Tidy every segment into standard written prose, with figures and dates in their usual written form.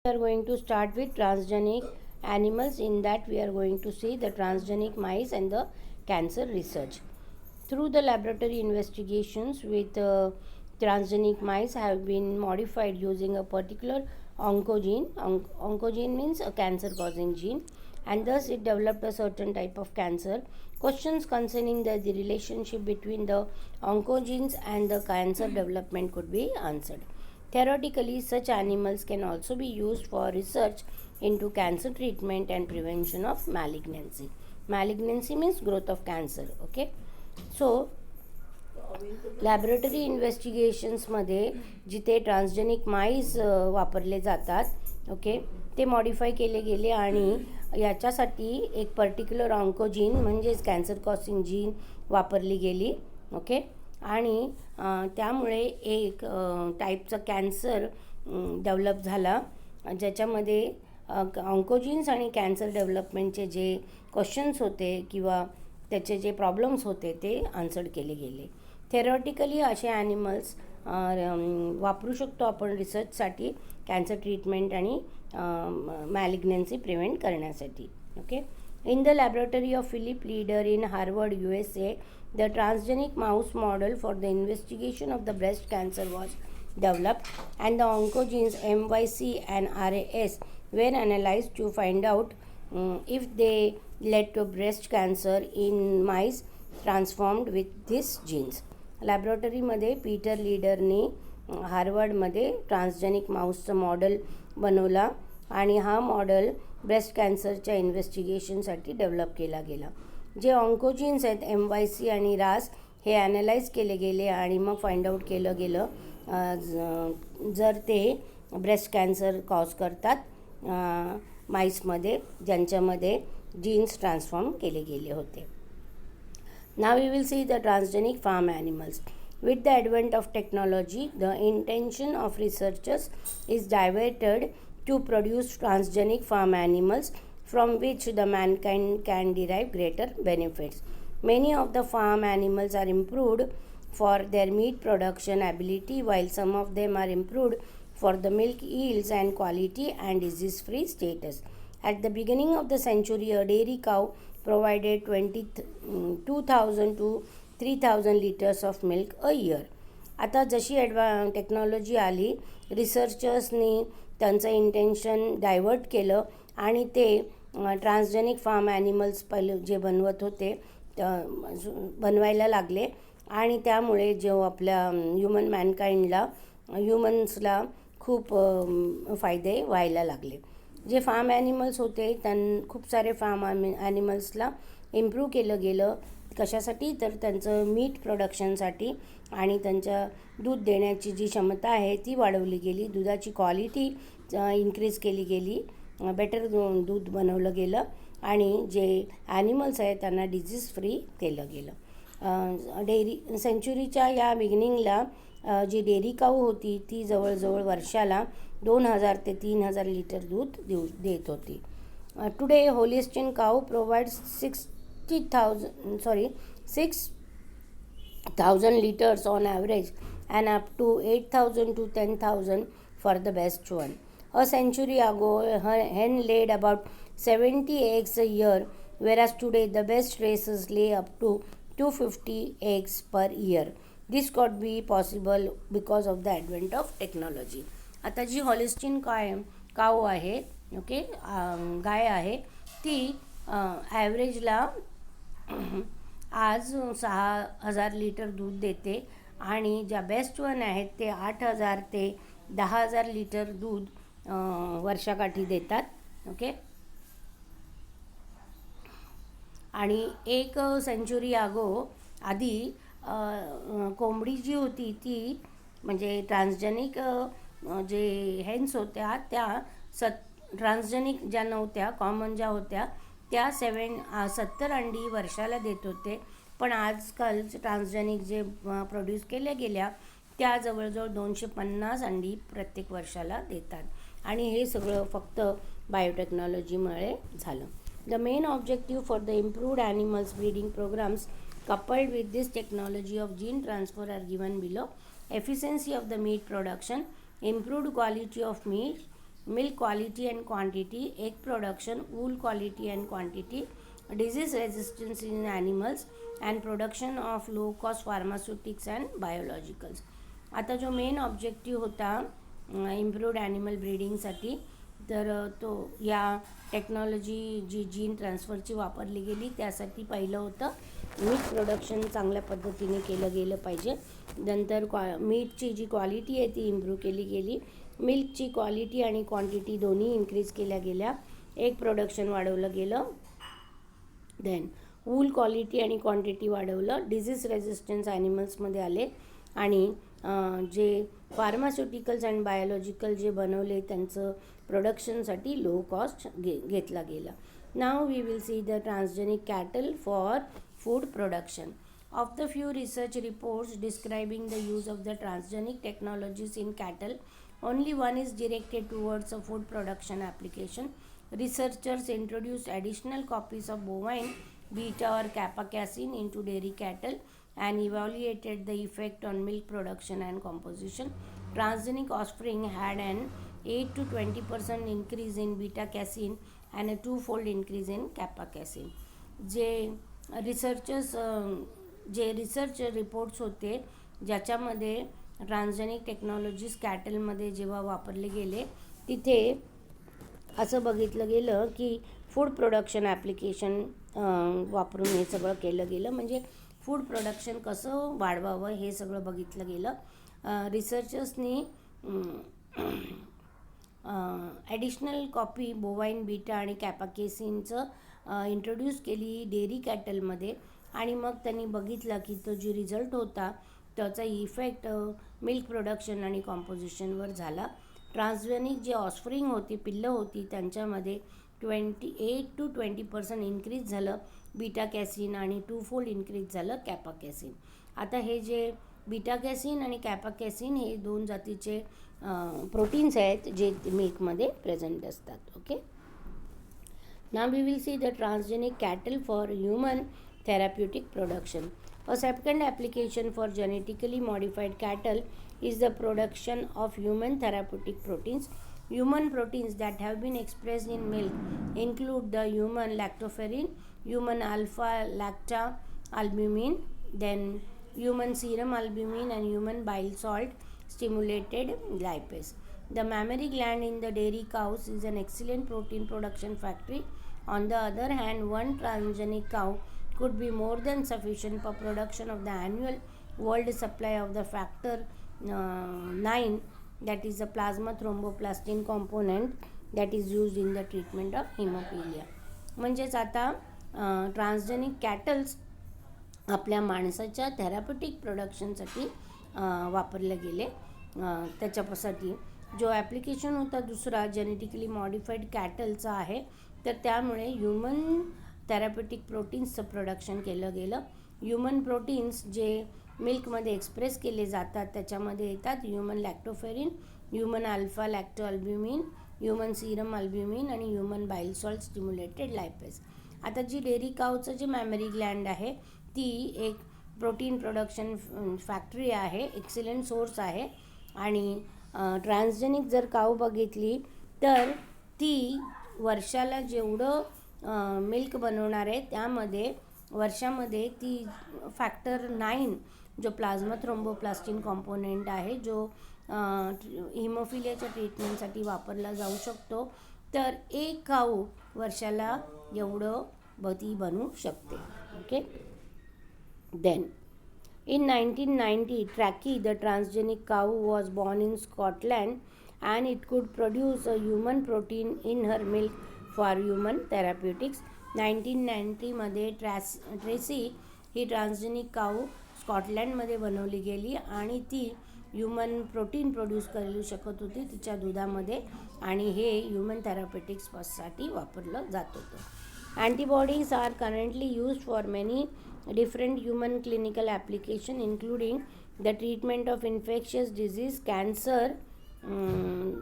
We are going to start with transgenic animals. In that we are going to see the transgenic mice and the cancer research. Through the laboratory investigations with transgenic mice have been modified using a particular oncogene. Oncogene means a cancer causing gene, and thus it developed a certain type of cancer. Questions concerning the relationship between the oncogenes and the cancer development could be answered. Theoretically, such animals can also be used for research into cancer treatment and prevention of malignancy. Malignancy means growth of cancer. Okay. So, laboratory इन्व्हेस्टिगेशन्समध्ये जिथे transgenic MICE वापरले जातात, okay, ते modify केले गेले आणि याच्यासाठी एक पर्टिक्युलर ऑन्कोजीन म्हणजेच कॅन्सर कॉसिंग जीन वापरली गेली. ओके. आणि त्यामुळे एक टाईपचा कॅन्सर डेव्हलप झाला, ज्याच्यामध्ये ऑन्कोजीन्स आणि कॅन्सर डेव्हलपमेंटचे जे क्वेश्चन्स होते किंवा त्याचे जे प्रॉब्लेम्स होते ते आन्सर्ड केले गेले. थेरॉटिकली असे ॲनिमल्स वापरू शकतो आपण रिसर्चसाठी, कॅन्सर ट्रीटमेंट आणि मॅलिग्नन्सी प्रिव्हेंट करण्यासाठी. Okay. In the laboratory of Philip Leader in Harvard, USA, the transgenic mouse model for the investigation of the breast cancer was developed, and the oncogenes MYC and RAS were analyzed to find out if they led to breast cancer in mice transformed with these genes. लॅबोरेटरीमध्ये Peter लीडरने हार्वर्डमध्ये transgenic माऊसचं model बनवला आणि हा model breast कॅन्सरच्या इन्व्हेस्टिगेशनसाठी develop केला गेला. जे ऑन्कोजीन्स आहेत MYC आणि रास हे ॲनालाइज केले गेले आणि मग फाइंड आऊट केलं गेलं जर ते ब्रेस्ट कॅन्सर कॉज करतात माईसमध्ये ज्यांच्यामध्ये जीन्स ट्रान्सफॉर्म केले गेले होते. Now we will see the transgenic farm animals. With the advent of technology, the intention of researchers is diverted to produce transgenic farm animals from which the mankind can derive greater benefits. Many of the farm animals are improved for their meat production ability, while some of them are improved for the milk yields and quality and disease-free status. At the beginning of the century, a dairy cow provided 2,000 to 3,000 liters of milk a year. आता जशी technology आली, रिसर्चर्सनी त्यांचं intention divert केलं आणि ते transgenic form animals पहिले जे बनवत होते बनवायला लागले आणि त्यामुळे जो आपल्या ह्युमन्सला खूप फायदे व्हायला लागले. जे फार्म ॲनिमल्स होते खूप सारे फार्म ॲनिमल्सला इम्प्रूव्ह केलं गेलं. कशासाठी? तर त्यांचं मीट प्रोडक्शनसाठी आणि त्यांच्या दूध देण्याची जी क्षमता आहे ती वाढवली गेली. दुधाची क्वालिटी इन्क्रीज केली गेली, बेटर दूध बनवलं गेलं आणि जे ॲनिमल्स आहेत त्यांना डिझीज फ्री केलं गेलं. डेअरी सेंचुरीच्या या बिगिनिंगला जी डेअरी काऊ होती ती जवळजवळ वर्षाला 2,000 ते 3,000 लिटर दूध देत होती. Today Holstein cow provides 6,000 liters on average and up to 8,000 to 10,000 for the best one. A century ago, her hen laid about 70 eggs a year, whereas today the best races lay up to 250 eggs per year. This could be possible because of the advent of technology. आता जी Holstein काऊ आहे, okay, गाय आहे, ती ॲव्हरेजला आज 6,000 litre दूध देते आणि ज्या best one आहेत ते 8,000 ते 10,000 लिटर दूध वर्षाकाठी देतात. ओके. आणि एक सेंचुरी आधी कोंबडी जी होती ती म्हणजे ट्रान्सजेनिक जे हेन्स होत्या त्या ट्रान्सजेनिक ज्या नव्हत्या, कॉमन ज्या होत्या त्या 70 अंडी वर्षाला देत होते. पण आजकाल ट्रान्सजेनिक जे प्रोड्यूस केल्या गेल्या त्या जवळजवळ 250 अंडी प्रत्येक वर्षाला देतात आणि हे सगळं फक्त बायोटेक्नॉलॉजीमुळे झालं. The main objective for the improved animals breeding programmes coupled with this technology of gene transfer are given below. Efficiency of the meat production, improved quality of meat, milk quality and quantity, egg production, wool quality and quantity, disease resistance in animals, and production of low cost pharmaceutics and biologicals. आता जो main objective होता improved animal ब्रीडिंगसाठी, तर तो या technology जी gene ट्रान्सफरची वापरली गेली त्यासाठी पहिलं होतं मीट प्रोडक्शन चांगल्या पद्धतीने केलं गेलं पाहिजे. नंतर मीटची जी क्वालिटी आहे ती इम्प्रूव्ह केली गेली, मिल्कची क्वालिटी आणि क्वांटिटी दोन्ही इन्क्रीज केल्या गेल्या, एग प्रोडक्शन वाढवलं गेलं, देन वूल क्वालिटी आणि क्वांटिटी वाढवलं, डिझीज रेझिस्टन्स ॲनिमल्समध्ये आले आणि जे फार्मास्युटिकल्स अँड बायोलॉजिकल जे बनवले त्यांचं प्रोडक्शनसाठी लो कॉस्ट घेतला गेला. Now we will see the transgenic cattle for food production. Of the few research reports describing the use of the transgenic technologies in cattle, only one is directed towards a food production application. Researchers introduced additional copies of bovine beta or kappa casein into dairy cattle and evaluated the effect on milk production and composition. Transgenic offspring had an 8 to 20% increase in beta casein and a twofold increase in kappa casein. जे research reports होते ज्याच्यामध्ये transgenic technologies कॅटलमध्ये जेव्हा वापरले गेले तिथे असं बघितलं गेलं की फूड प्रोडक्शन ॲप्लिकेशन वापरून हे सगळं केलं गेलं, म्हणजे फूड प्रोडक्शन कसं वाढवावं हे सगळं बघितलं गेलं. रिसर्चर्सनी ॲडिशनल कॉपी बोवाईन बीटा आणि कॅपाकेसिनचं इंट्रोड्यूस केली डेअरी कॅटलमध्ये आणि मग त्यांनी बघितलं की तो जो रिझल्ट होता त्याचा इफेक्ट मिल्क प्रोडक्शन आणि कॉम्पोजिशनवर झाला. ट्रान्सजेनिक जे ऑस्फ्रिंग होती, पिल्लं होती, त्यांच्यामध्ये 28 to 20% इन्क्रीज झालं बीटा कॅसिन आणि टूफोल्ड इन्क्रीज झालं कॅपा कॅसिन. आता हे जे बीटा कॅसिन आणि कॅपा कॅसिन हे दोन जातीचे प्रोटीन्स आहेत जे मिल्कमध्ये प्रेझेंट असतात. Okay, now we will see the transgenic cattle for human therapeutic production. A second application for genetically modified cattle is the production of human therapeutic proteins. Human proteins that have been expressed in milk include the human lactoferrin, human alpha lactalbumin, then human serum albumin and human bile salt stimulated lipase. The mammary gland in the dairy cows is an excellent protein production factory. On the other hand, one transgenic cow could be more than sufficient for production of the annual world supply of the factor 9, that is the plasma thromboplastin component that is used in the treatment of hemophilia. म्हणजेच आता transgenic cattles आपल्या माणसाच्या थेरॅप्युटिक प्रोडक्शनसाठी वापरले गेले. त्याच्यासाठी जो application होता दुसरा जेनेटिकली मॉडिफाईड कॅटलचा आहे, तर त्यामुळे ह्युमन थेरॅप्युटिक प्रोटीन्सचं प्रोडक्शन केलं गेलं. ह्युमन प्रोटीन्स जे मिल्कमध्ये एक्सप्रेस केले जातात त्याच्यामध्ये येतात human lactoferrin, human alpha lactalbumin, human serum albumin आणि human bile salt stimulated lipase. आता जी डेअरी कावचं जे मॅमरी ग्लँड आहे ती एक प्रोटीन प्रोडक्शन फॅक्टरी आहे, एक्सिलंट सोर्स आहे. आणि ट्रान्सजेनिक जर काव बघितली तर ती वर्षाला जेवढं मिल्क बनवणार आहे त्यामध्ये वर्षामध्ये ती फॅक्टर 9 जो प्लाझ्मा थ्रोम्बोप्लास्टिन कॉम्पोनेंट आहे जो हिमोफिलियाच्या ट्रीटमेंटसाठी वापरला जाऊ शकतो, तर एक काऊ वर्षाला एवढं ती बनवू शकते. Okay, then in 1990 Tracky, the transgenic cow, was born in Scotland and it could produce a human protein in her milk for human therapeutics. 1990 मध्ये ट्रेसी ही ट्रान्सजेनिक काऊ स्कॉटलँडमध्ये बनवली गेली आणि ती ह्युमन प्रोटीन प्रोड्यूस करू शकत होती तिच्या दुधामध्ये आणि हे ह्युमन थेरॅपेटिक्ससाठी वापरलं जात होतं. Antibodies are currently used for many different human clinical application including the treatment of infectious disease, cancer,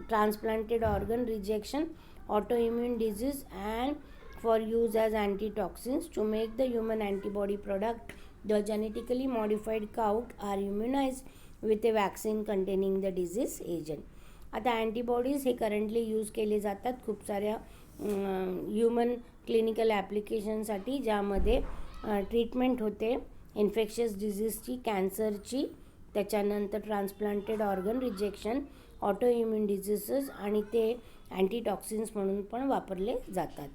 transplanted organ rejection, autoimmune disease and for use as antitoxins. To make the human antibody product, the genetically modified cow are immunized with a vaccine containing the disease agent. आता antibodies हे currently use केले जातात खूप साऱ्या human clinical ॲप्लिकेशनसाठी, ज्यामध्ये treatment होते infectious डिझीजची, कॅन्सरची, त्याच्यानंतर ट्रान्सप्लांटेड organ rejection, auto immune डिझीसेस, आणि ते अँटीटॉक्सिन्स म्हणून पण वापरले जातात.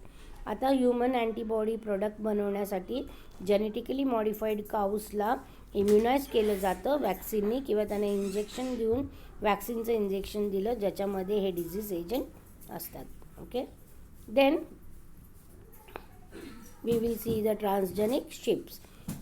आता ह्युमन अँटीबॉडी प्रोडक्ट बनवण्यासाठी जेनेटिकली मॉडिफाईड काऊसला इम्युनाइज केलं जातं वॅक्सिनने, किंवा त्यांना इंजेक्शन देऊन वॅक्सिनचं इंजेक्शन दिलं ज्याच्यामध्ये हे डिझीज एजंट असतात. Okay, then we will see the transgenic sheeps.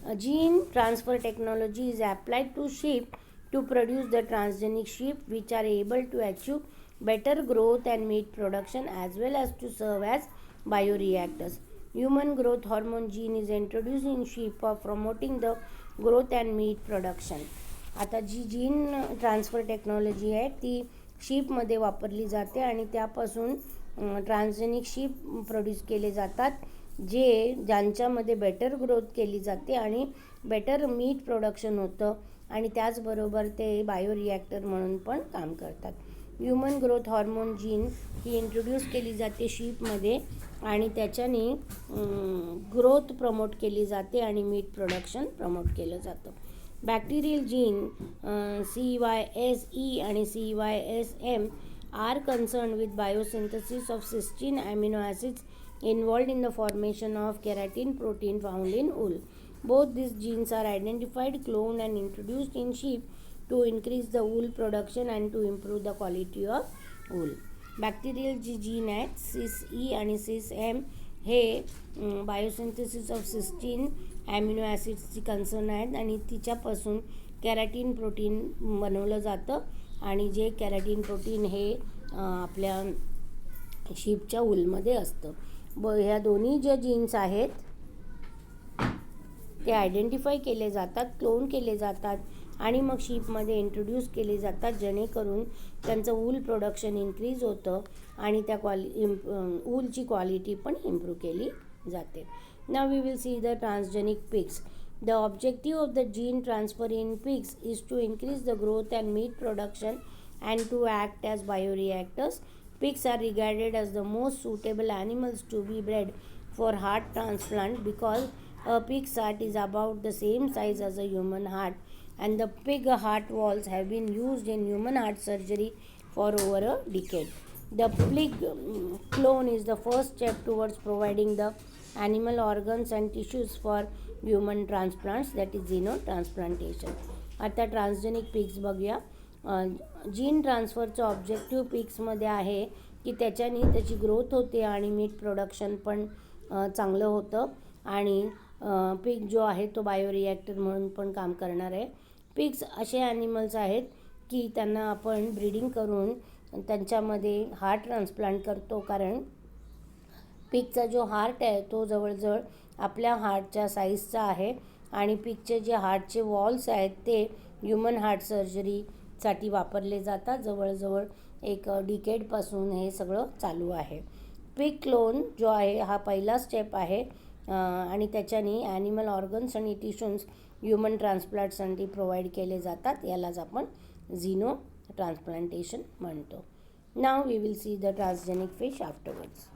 A gene transfer technology is applied to sheep to produce the transgenic sheep, which are able to achieve better growth and meat production, as well as to serve as bioreactors. Human growth hormone gene is introduced in sheep for promoting the growth and meat production. आता जी gene transfer technology आहे ती शीपमध्ये वापरली जाते आणि त्यापासून transgenic ship produce केले जातात, ज्यांच्यामध्ये बेटर ग्रोथ केली जाते आणि बेटर मीट प्रोडक्शन होतं, आणि त्याचबरोबर ते बायोरिॲक्टर म्हणून पण काम करतात. ह्युमन ग्रोथ हॉर्मोन जीन ही इंट्रोड्यूस केली जाते शीपमध्ये, आणि त्याच्याने ग्रोथ प्रमोट केली जाते आणि मीट प्रोडक्शन प्रमोट केलं जातं. बॅक्टेरियल जीन CYSE आणि CYSM are concerned with biosynthesis of cysteine amino acids involved in the formation of keratin protein found in wool. Both these genes are identified, cloned, and introduced in sheep to increase the wool production and to improve the quality of wool. Bacterial जी gene आहेत CysE आणि CysM हे biosynthesis of cysteine amino ॲसिड्सची concern आहेत, आणि तिच्यापासून कॅराटीन protein बनवलं जातं, आणि जे कॅराटीन प्रोटीन हे आपल्या शीपच्या वूलमध्ये असतं. ह्या दोन्ही ज्या जीन्स आहेत ते आयडेंटिफाय केले जातात, क्लोन केले जातात, आणि मग शीपमध्ये इंट्रोड्यूस केले जातात, जेणेकरून त्यांचं वूल प्रोडक्शन इन्क्रीज होतं आणि त्या वूलची क्वालिटी पण इम्प्रूव्ह केली जाते. Now we will see the transgenic pigs. The objective of the gene transfer in pigs is to increase the growth and meat production and to act as bioreactors. Pigs are regarded as the most suitable animals to be bred for heart transplant because a pig's heart is about the same size as a human heart, and the pig heart valves have been used in human heart surgery for over a decade. The pig clone is the first step towards providing the animal organs and tissues for human transplants, that is xenotransplantation. आता transgenic pigs बघूया. Gene ट्रान्सफरचं objective पिग्समध्ये आहे की त्याच्याने त्याची growth होते आणि मीट प्रोडक्शन पण चांगलं होतं, आणि पिग जो आहे तो बायोरिॲक्टर म्हणून पण काम करणार आहे. पिग्स असे ॲनिमल्स आहेत की त्यांना आपण ब्रीडिंग करून त्यांच्यामध्ये हार्ट ट्रान्सप्लांट करतो, कारण पिगचा जो हार्ट आहे तो जवळजवळ आपल्या हार्टच्या साईजचा आहे, आणि पिगचे जे हार्टचे वॉल्स आहेत ते ह्युमन हार्ट सर्जरीसाठी वापरले जातात. जवळजवळ एक डिकेडपासून हे सगळं चालू आहे. पिग क्लोन जो आहे हा पहिला स्टेप आहे, आणि त्याच्याने ॲनिमल ऑर्गन्स आणि टिश्यूज ह्युमन ट्रान्सप्लांटसाठी प्रोव्हाइड केले जातात. यालाच आपण झिनो ट्रान्सप्लांटेशन म्हणतो. Now we will see the transgenic fish afterwards.